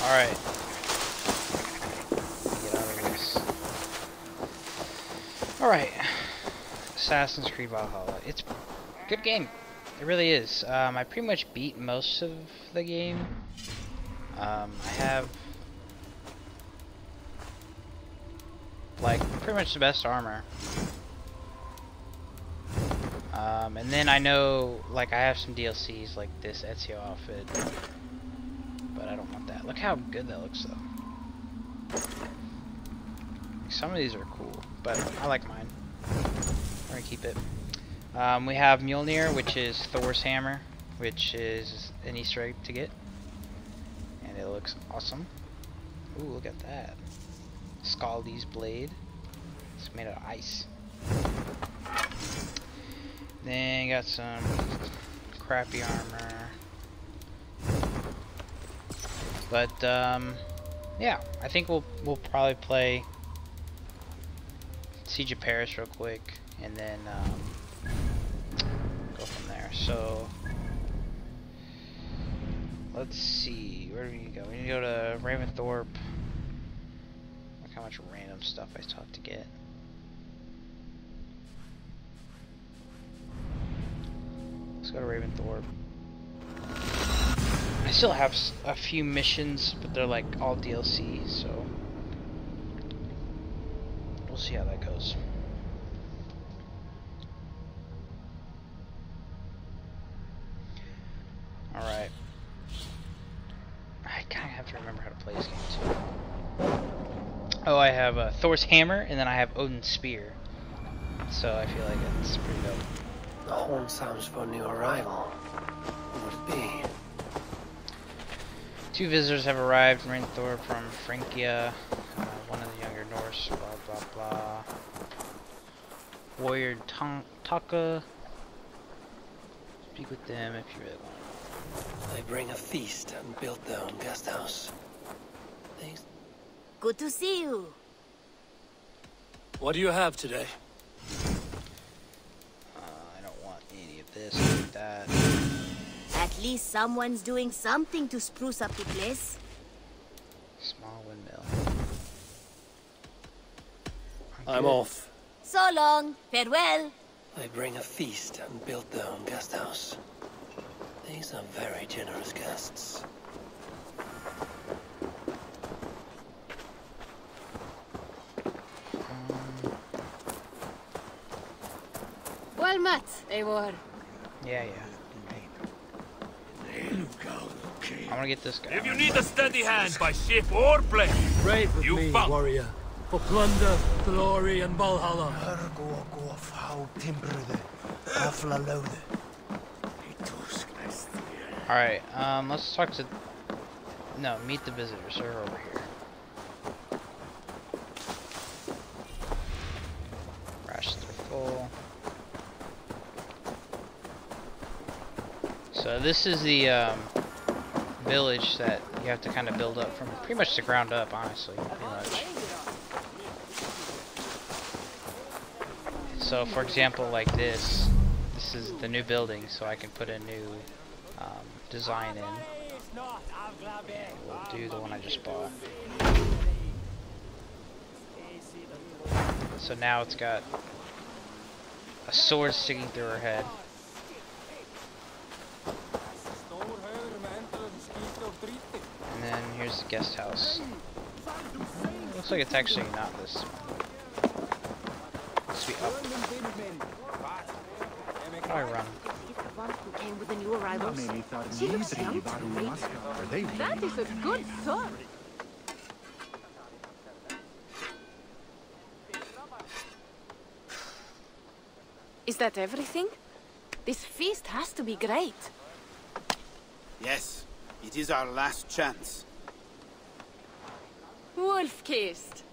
Alright. Get out of this. Alright. Assassin's Creed Valhalla. It's a good game. It really is. I pretty much beat most of the game. I have like pretty much the best armor. And then I know like I have some DLCs like this Ezio outfit. But I don't want that. Look how good that looks though. Some of these are cool, but I like mine. We're gonna keep it. We have Mjolnir, which is Thor's hammer, which is an Easter egg to get. And it looks awesome. Ooh, look at that. Scaldi's blade. It's made of ice. Then got some crappy armor. But yeah, I think we'll probably play Siege of Paris real quick, and then go from there. So let's see, where do we need to go? We need to go to Ravensthorpe. Look how much random stuff I still have to get. Let's go to Ravensthorpe. I still have a few missions, but they're like all DLC, so we'll see how that goes. Alright. I kind of have to remember how to play this game too. Oh, I have Thor's hammer, and then I have Odin's spear. So I feel like it's pretty dope. The horn sounds for a new arrival. Who would it be? 2 visitors have arrived from Ravensthorpe from Francia. One of the younger Norse, blah blah blah. Warrior Taka. Speak with them if you really want. They bring a feast and built their own guest house. Thanks. Good to see you. What do you have today? I don't want any of this like that. At least someone's doing something to spruce up the place. Small windmill. I'm off. So long. Farewell. They bring a feast and built their own guest house. These are very generous guests. Well met, Eivor. Yeah. I want to get this guy. If you need a steady hand by ship or plane, Brave with me, found. warrior, for plunder, glory, and Valhalla. Alright, let's talk to... No, meet the visitors. They're over here. Rations are full. So this is the village that you have to kind of build up from pretty much the ground up, honestly. Pretty much. So for example, like this is the new building, so I can put a new design in. And we'll do the one I just bought. So now it's got a sword sticking through her head. And then here's the guest house. Looks like it's actually not this one. Let's be up. How do I run? Who came with the new arrivals? She looks young to me. That is a good sword. Is that everything? This feast has to be great. Yes, it is our last chance. Wolf-kissed.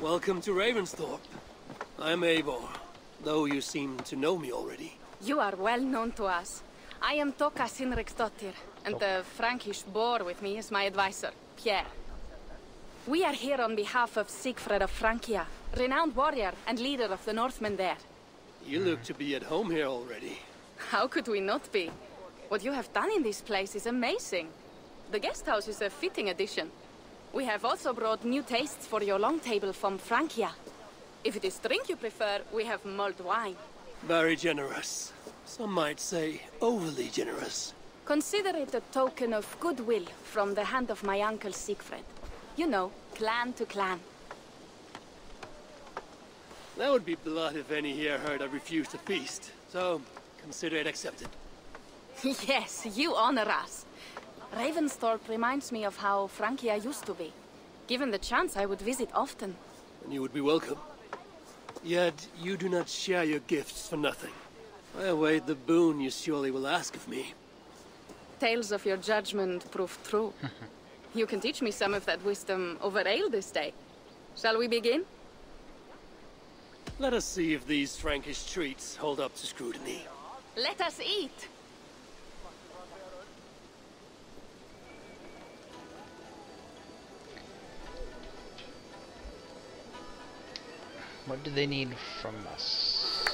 Welcome to Ravensthorpe. I'm Eivor, though you seem to know me already. You are well known to us. I am Toka Sinriksdottir, and the Frankish boar with me is my advisor, Pierre. We are here on behalf of Sigfred of Francia, renowned warrior and leader of the Northmen there. You look to be at home here already. How could we not be? What you have done in this place is amazing. The guest house is a fitting addition. We have also brought new tastes for your long table from Francia. If it is drink you prefer, we have mulled wine. Very generous. Some might say overly generous. Consider it a token of goodwill from the hand of my uncle Siegfried. You know, clan to clan. That would be blood if any here heard I refused to feast. So, consider it accepted. Yes, you honor us. Ravensthorpe reminds me of how Francia used to be. Given the chance, I would visit often. And you would be welcome. Yet, you do not share your gifts for nothing. I await the boon you surely will ask of me. Tales of your judgment prove true. You can teach me some of that wisdom over ale this day. Shall we begin? Let us see if these Frankish treats hold up to scrutiny. Let us eat! What do they need from us?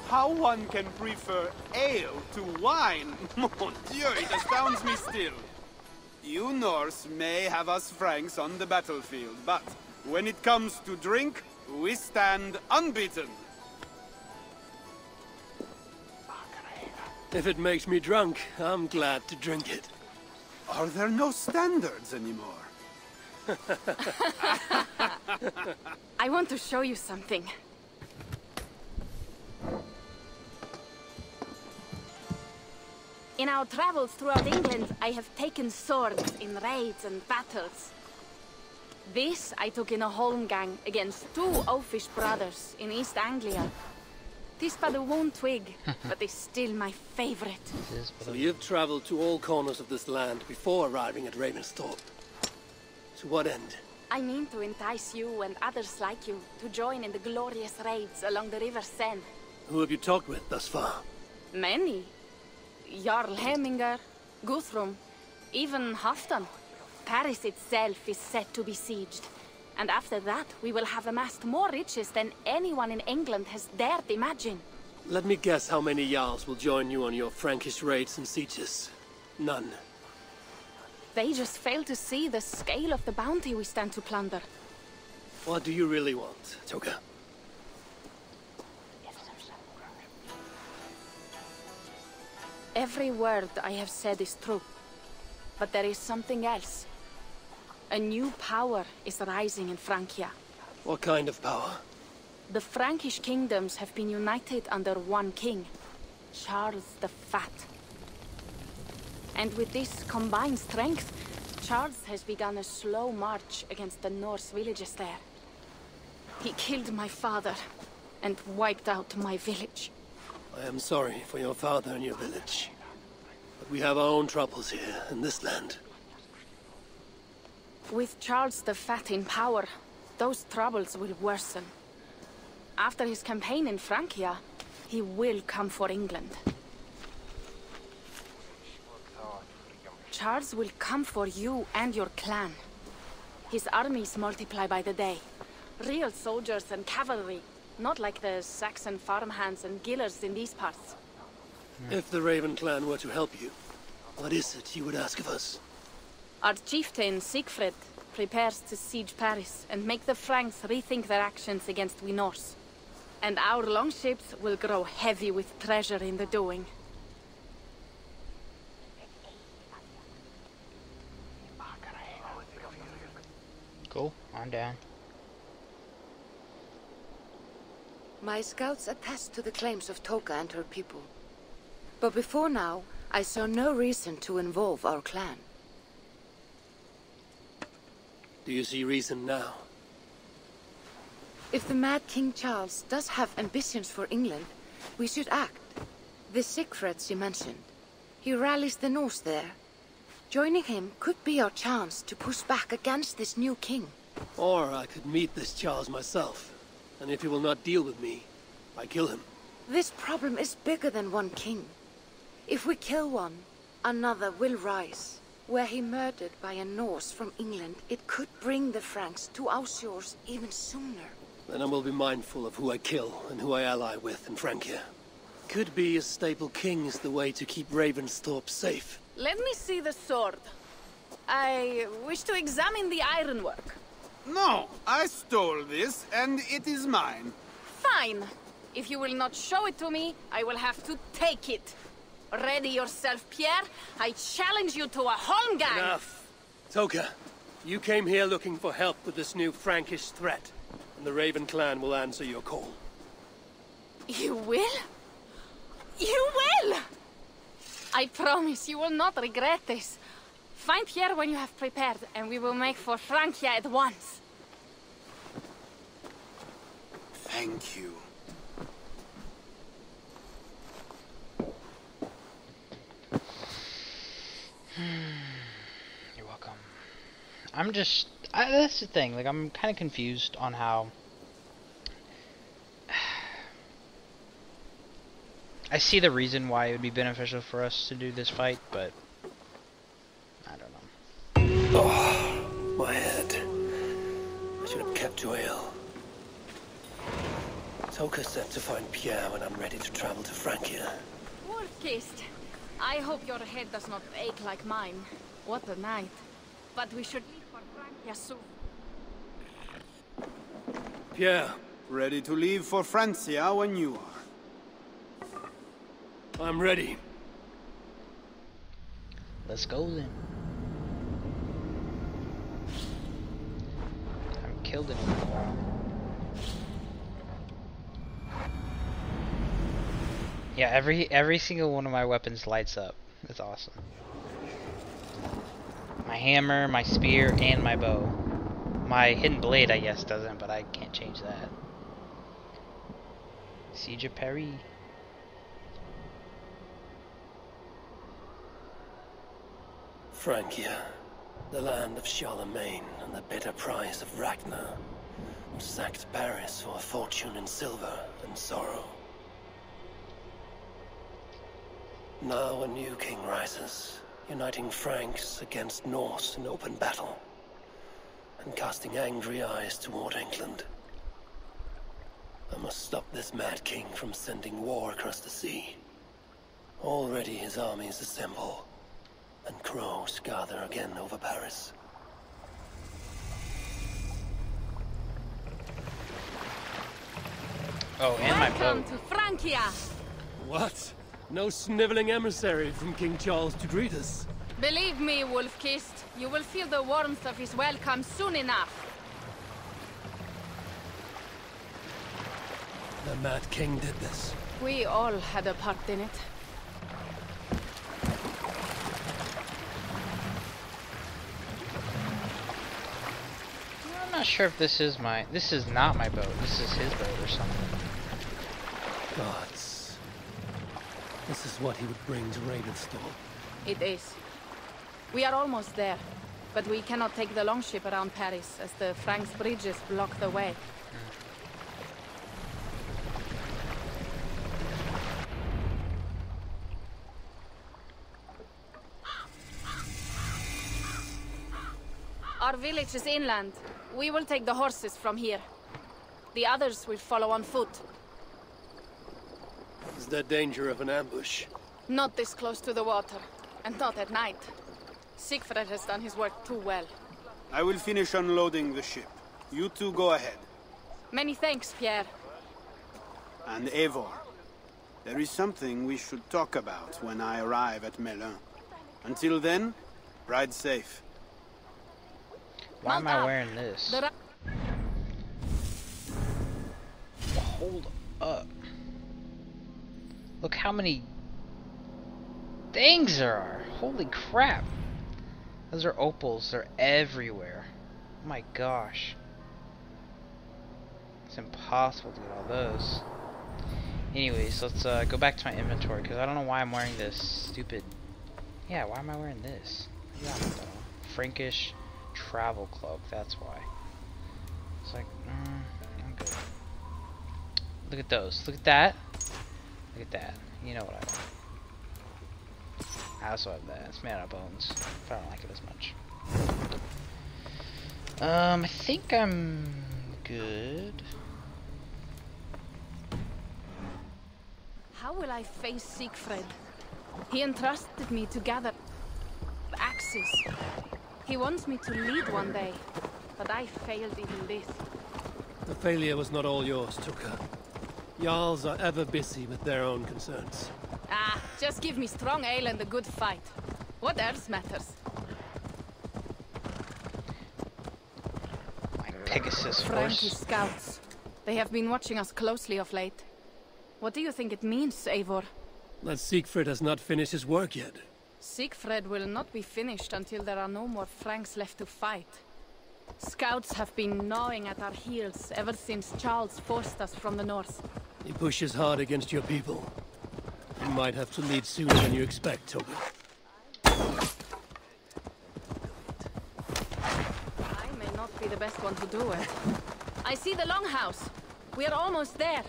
How one can prefer ale to wine? Mon Dieu, it astounds me still. You Norse may have us Franks on the battlefield, but when it comes to drink, we stand unbeaten. If it makes me drunk, I'm glad to drink it. Are there no standards anymore? I want to show you something. In our travels throughout England, I have taken swords in raids and battles. This I took in a holmgang against two oafish brothers in East Anglia. 'Tis but a worn twig, but is still my favorite. So you've traveled to all corners of this land before arriving at Ravensthorpe. To what end? I mean to entice you and others like you to join in the glorious raids along the River Seine. Who have you talked with thus far? Many. Jarl Hemminger, Guthrum, even Halfdan. Paris itself is set to be sieged. And after that, we will have amassed more riches than anyone in England has dared imagine. Let me guess how many Jarls will join you on your Frankish raids and sieges. None. They just fail to see the scale of the bounty we stand to plunder. What do you really want, Toga? Every word I have said is true. But there is something else. A new power is rising in Francia. What kind of power? The Frankish kingdoms have been united under one king, Charles the Fat. And with this combined strength, Charles has begun a slow march against the Norse villages there. He killed my father and wiped out my village. I am sorry for your father and your village. But we have our own troubles here in this land. With Charles the Fat in power, those troubles will worsen. After his campaign in Francia, he will come for England. Charles will come for you and your clan. His armies multiply by the day. Real soldiers and cavalry, not like the Saxon farmhands and gillers in these parts. If the Raven clan were to help you, what is it you would ask of us? Our chieftain, Siegfried, prepares to siege Paris and make the Franks rethink their actions against we Norse. And our longships will grow heavy with treasure in the doing. Cool, on down. My scouts attest to the claims of Toka and her people. But before now, I saw no reason to involve our clan. Do you see reason now? If the mad King Charles does have ambitions for England, we should act. The Siegfrieds you mentioned, he rallies the Norse there. Joining him could be our chance to push back against this new king. Or I could meet this Charles myself, and if he will not deal with me, I kill him. This problem is bigger than one king. If we kill one, another will rise. Were he murdered by a Norse from England, it could bring the Franks to our shores even sooner. then I will be mindful of who I kill and who I ally with in Francia. Could be a stable king is the way to keep Ravensthorpe safe. Let me see the sword. I wish to examine the ironwork. No, I stole this, and it is mine. Fine. If you will not show it to me, I will have to take it. Ready yourself, Pierre. I challenge you to a holmgang. Enough. Toka, you came here looking for help with this new Frankish threat, and the Raven clan will answer your call. You will? You will! I promise you will not regret this. Find Pierre when you have prepared, and we will make for Francia at once. Thank you. You're welcome. That's the thing, like, I'm kind of confused on how... I see the reason why it would be beneficial for us to do this fight, but... I don't know. Oh, my head. I should have kept to ale. Toka said to find Pierre when I'm ready to travel to Francia. Wolf-kissed. I hope your head does not ache like mine. What a night. But we should leave for Francia soon. Pierre, Ready to leave for Francia when you are. I'm ready. Let's go then. I haven't killed anyone. Yeah, every single one of my weapons lights up. That's awesome. My hammer, my spear, and my bow. My hidden blade, I guess, doesn't, but I can't change that. Siege of Paris. Francia, the land of Charlemagne and the bitter price of Ragnar, who sacked Paris for a fortune in silver and sorrow. Now a new king rises, uniting Franks against Norse in open battle, and casting angry eyes toward England. I must stop this mad king from sending war across the sea. Already his armies assemble, and crows gather again over Paris. Oh, and my Welcome bow. to Francia. What? No sniveling emissary from King Charles to greet us? Believe me, Wolf-kissed, you will feel the warmth of his welcome soon enough. The Mad King did this. We all had a part in it. I'm not sure if this is not my boat. This is his boat or something. Gods. This is what he would bring to Ravensthorpe. It is. We are almost there, but we cannot take the longship around Paris as the Franks bridges block the way. Our village is inland. We will take the horses from here. The others will follow on foot. Is there danger of an ambush? Not this close to the water, and not at night. Siegfried has done his work too well. I will finish unloading the ship. You two go ahead. Many thanks, Pierre. And Eivor, there is something we should talk about when I arrive at Melun. Until then, ride safe. Why am I wearing this? The Hold up. Look how many things there are. Holy crap. Those are opals. They're everywhere. Oh my gosh. It's impossible to get all those. Anyways, let's go back to my inventory because I don't know why I'm wearing this stupid... Yeah, why am I wearing this? Yeah, Frankish Travel Club, that's why. It's like, I'm good. Look at those. Look at that. Look at that. You know what I want. I also have that. It's made out of bones. But I don't like it as much. I think I'm good. How will I face Siegfried? He entrusted me to gather axes. He wants me to lead one day, but I failed even this. The failure was not all yours, Tuka. Jarls are ever busy with their own concerns. Ah, just give me strong ale and a good fight. What else matters? My Pegasus Frankish horse. scouts. They have been watching us closely of late. What do you think it means, Eivor? That Siegfried has not finished his work yet. Siegfried will not be finished until there are no more Franks left to fight. Scouts have been gnawing at our heels ever since Charles forced us from the north. He pushes hard against your people. You might have to lead sooner than you expect, Toga. I may not be the best one to do it. I see the longhouse. We are almost there.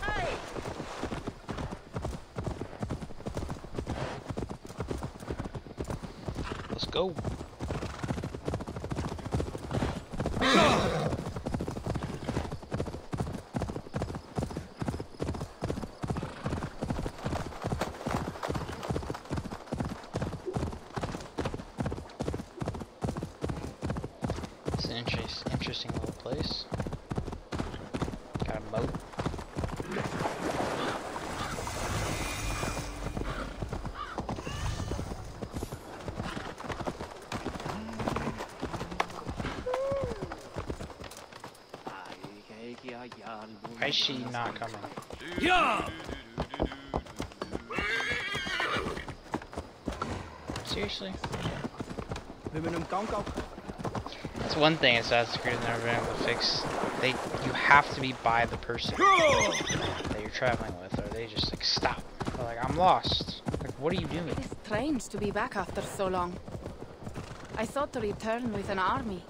Hey! Let's go. It's an interesting little place. Got a moat. Why is she not coming? Yeah! Seriously? That's one thing Assassin's Creed has never been able to fix. You have to be by the person that you're traveling with, or they just like stop. They're like, I'm lost. Like, what are you doing? It is strange to be back after so long. I thought to return with an army.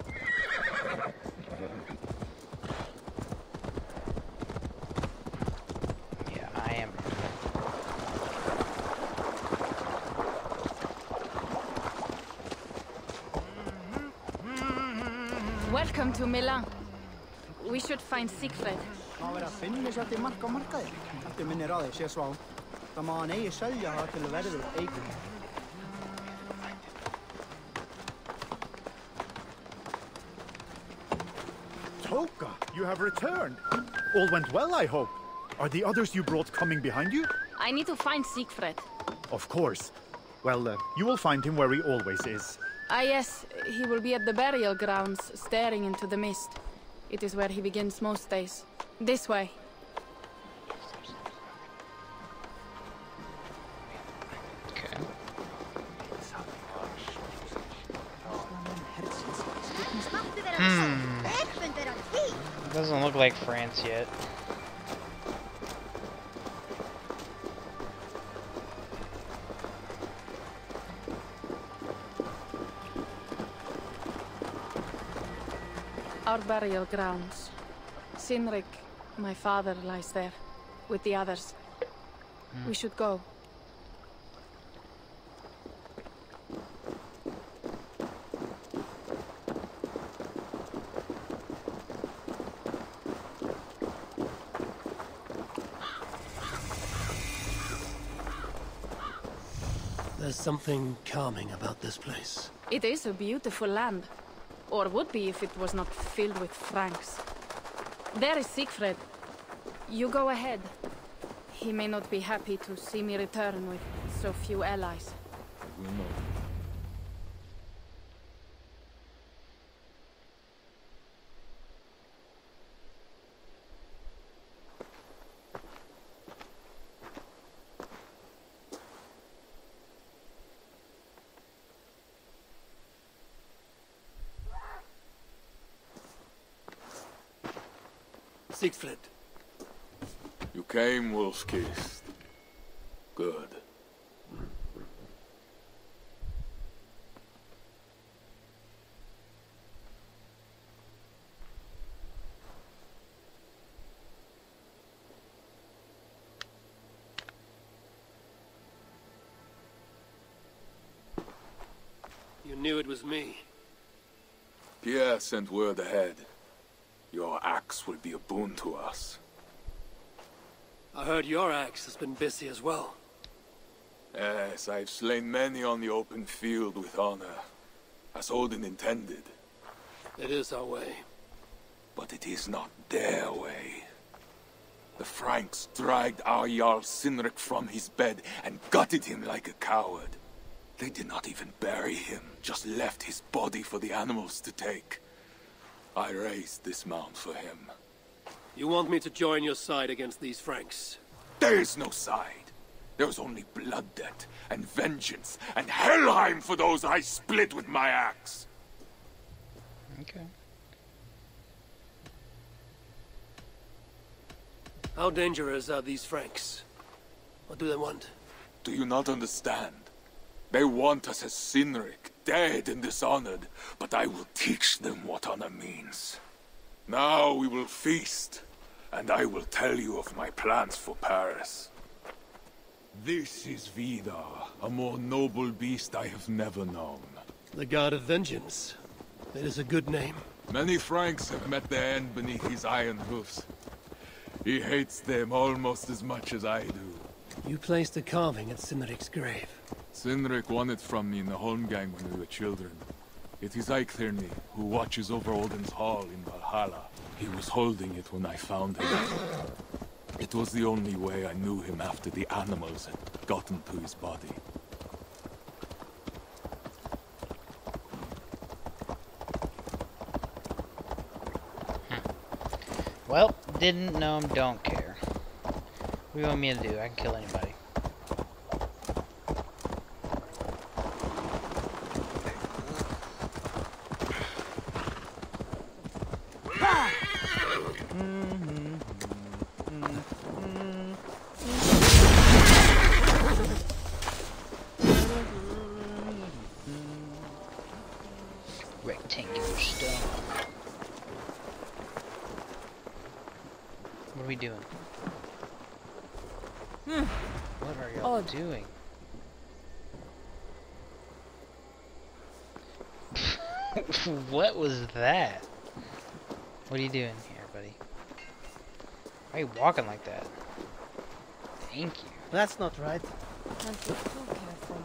Yeah, I am. Welcome to Melun. We should find Siegfried. Má vera að finna sér til mark á markaði. Þetta minnir á þig, sé svá. Það má hann eigi selja það til að verður eigur. Toka, you have returned. All went well, I hope. Are the others you brought coming behind you? I need to find Siegfried. Of course. Well, you will find him where he always is. Ah yes, he will be at the burial grounds, staring into the mist. It is where he begins most days. This way. Okay. It doesn't look like France yet. Our burial grounds. Sinrik, my father, lies there, with the others. We should go. There's something calming about this place. It is a beautiful land. Or would be if it was not filled with Franks. There is Siegfried. You go ahead. He may not be happy to see me return with so few allies. Siegfried. You came, wolf-kissed. Good. You knew it was me. Pierre sent word ahead. Your axe will be a boon to us. I heard your axe has been busy as well. Yes, I've slain many on the open field with honor, as Odin intended. It is our way. But it is not their way. The Franks dragged our Jarl Sinric from his bed and gutted him like a coward. They did not even bury him, just left his body for the animals to take. I raised this mound for him. You want me to join your side against these Franks? There is no side. There is only blood debt, and vengeance, and Helheim for those I split with my axe. Okay. How dangerous are these Franks? What do they want? Do you not understand? They want us as Sinric, dead and dishonored, but I will teach them what honor means. Now we will feast, and I will tell you of my plans for Paris. This is Vidar, a more noble beast I have never known. The God of Vengeance. It is a good name. Many Franks have met their end beneath his iron hoofs. He hates them almost as much as I do. You placed a carving at Sinric's grave. Sinric won it from me in the Holmgang when we were children. It is Eiklirni, who watches over Odin's hall in Valhalla. He was holding it when I found him. It was the only way I knew him after the animals had gotten to his body. Well, didn't know him, don't care. What do you want me to do? I can kill anybody. Rectangular stone. What are we doing? What are y'all doing? What was that? What are you doing here, buddy? Why are you walking like that? Thank you. That's not right. Can't be too careful.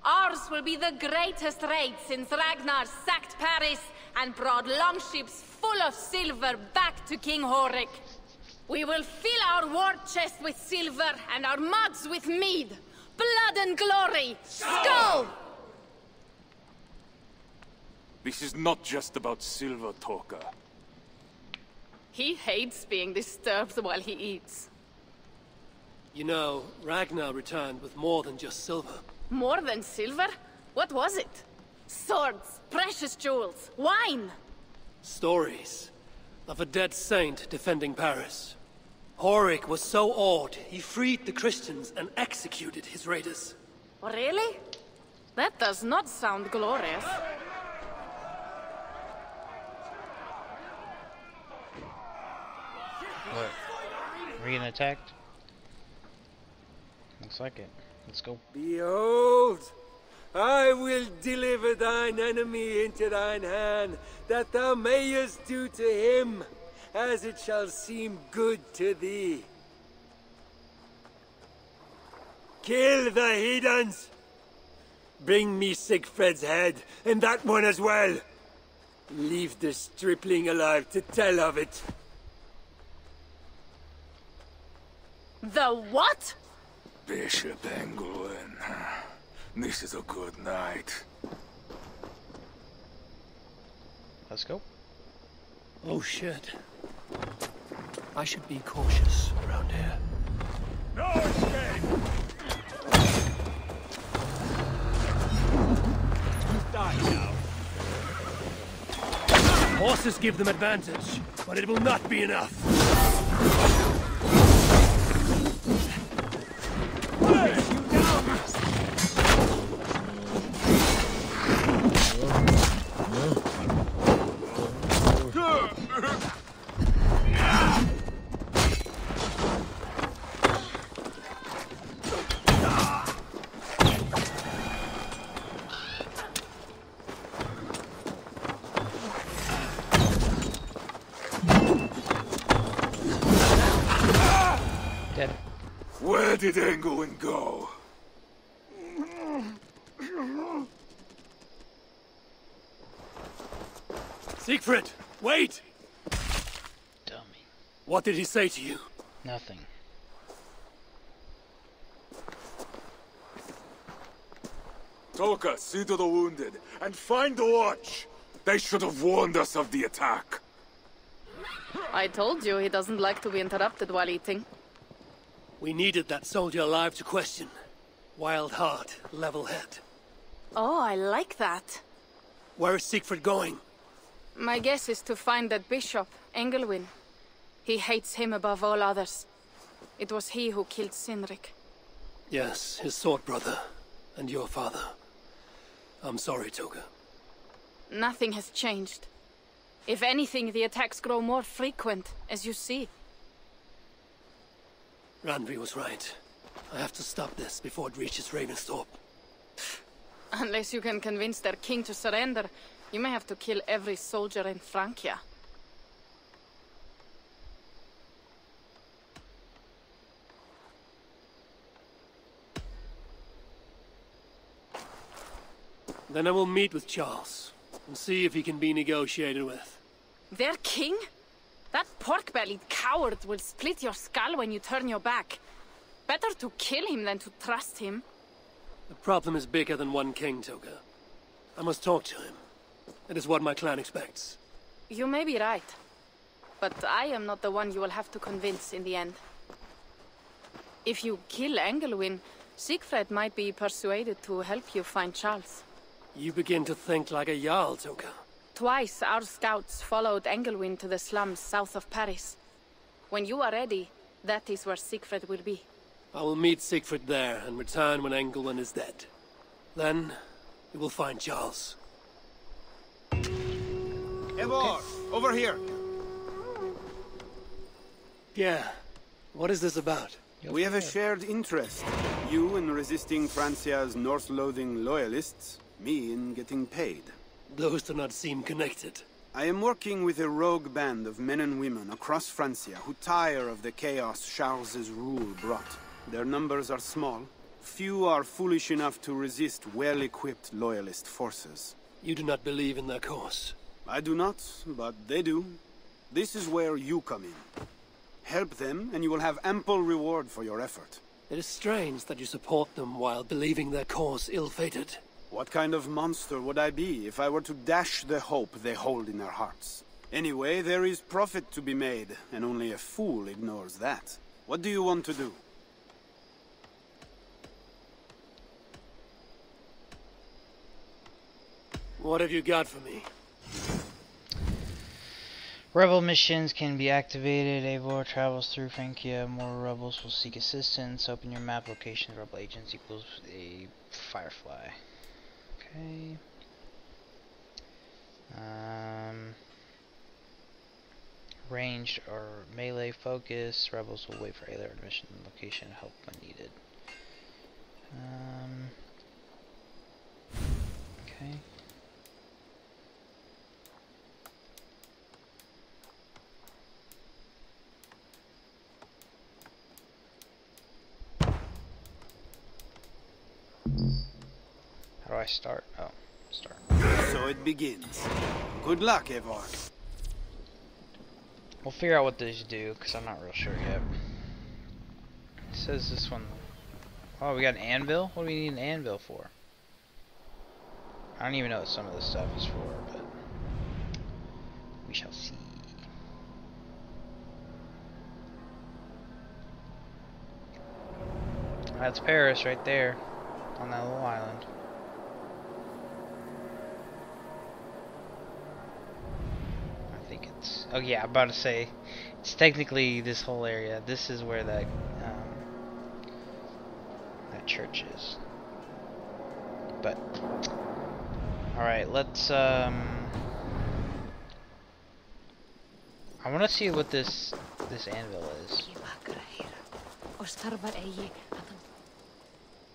Ours will be the greatest raid since Ragnar sacked Paris and brought longships full of silver back to King Horik. We will fill our war chest with silver and our mugs with mead. Blood and glory! Skull! This is not just about silver, Torka. He hates being disturbed while he eats. You know, Ragnar returned with more than just silver. More than silver? What was it? Swords, precious jewels, wine! Stories of a dead saint defending Paris. Horik was so awed, he freed the Christians and executed his raiders. Really? That does not sound glorious. What? We're getting attacked? Looks like it. Let's go. Behold, I will deliver thine enemy into thine hand, that thou mayest do to him as it shall seem good to thee. Kill the heathens! Bring me Sigfred's head, and that one as well. Leave the stripling alive to tell of it. The what? Bishop Engelwin. This is a good night. Let's go. Oh shit. I should be cautious around here. No escape! Die now. Horses give them advantage, but it will not be enough. did England go? Siegfried, wait! Dummy. What did he say to you? Nothing. Toka, see to the wounded, and find the watch! They should have warned us of the attack. I told you he doesn't like to be interrupted while eating. We needed that soldier alive to question. Wild heart, level head. Oh, I like that. Where is Siegfried going? My guess is to find that bishop, Engelwin. He hates him above all others. It was he who killed Cynric. Yes, his sword brother. And your father. I'm sorry, Toga. Nothing has changed. If anything, the attacks grow more frequent, as you see. Randvi was right. I have to stop this before it reaches Ravensthorpe. Unless you can convince their king to surrender, you may have to kill every soldier in Francia. Then I will meet with Charles, and see if he can be negotiated with. Their king? That pork-bellied coward will split your skull when you turn your back. Better to kill him than to trust him. The problem is bigger than one king, Toga. I must talk to him. It is what my clan expects. You may be right. But I am not the one you will have to convince in the end. If you kill Engelwin, Siegfried might be persuaded to help you find Charles. You begin to think like a Jarl, Toga. Twice our scouts followed Engelwin to the slums south of Paris. When you are ready, that is where Siegfried will be. I will meet Siegfried there and return when Engelwin is dead. Then, we will find Charles. Eivor, over here. Pierre, what is this about? We have a shared interest. You in resisting Francia's Norse-loathing loyalists, me in getting paid. Those do not seem connected. I am working with a rogue band of men and women across Francia who tire of the chaos Charles's rule brought. Their numbers are small. Few are foolish enough to resist well-equipped loyalist forces. You do not believe in their cause? I do not, but they do. This is where you come in. Help them, and you will have ample reward for your effort. It is strange that you support them while believing their cause ill-fated. What kind of monster would I be if I were to dash the hope they hold in their hearts? Anyway, there is profit to be made, and only a fool ignores that. What do you want to do? What have you got for me? Rebel missions can be activated. Eivor travels through Francia. More rebels will seek assistance. Open your map. Location of rebel agents equals a firefly. Okay. Ranged or melee focus. Rebels will wait for alert mission location help when needed. Okay. How do I start? Oh, start. So it begins. Good luck, Eivor. We'll figure out what these do, because I'm not real sure yet. It says this one... Oh, we got an anvil? What do we need an anvil for? I don't even know what some of this stuff is for, but... we shall see. That's Paris right there, on that little island. I think it's... Oh yeah, I'm about to say, it's technically this whole area. This is where that church is. But, alright, let's, I want to see what this anvil is.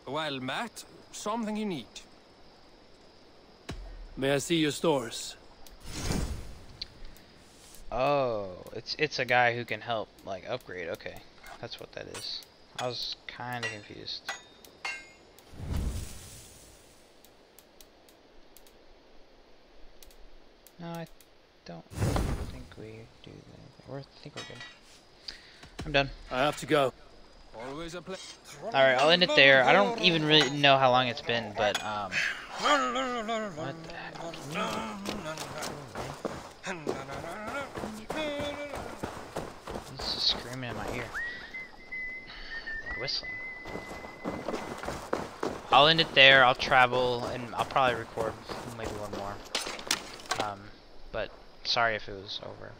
Well, Matt, something you need. May I see your stores? Oh, it's a guy who can help, like, upgrade. Okay, that's what that is. I was kind of confused. No, I don't think we do that. I think we're good. I'm done. I have to go. Always a play. Alright, I'll end it there. I don't even really know how long it's been, but, what the heck? He's just screaming in my ear. And whistling. I'll end it there. I'll travel, and I'll probably record maybe one more. But sorry if it was over.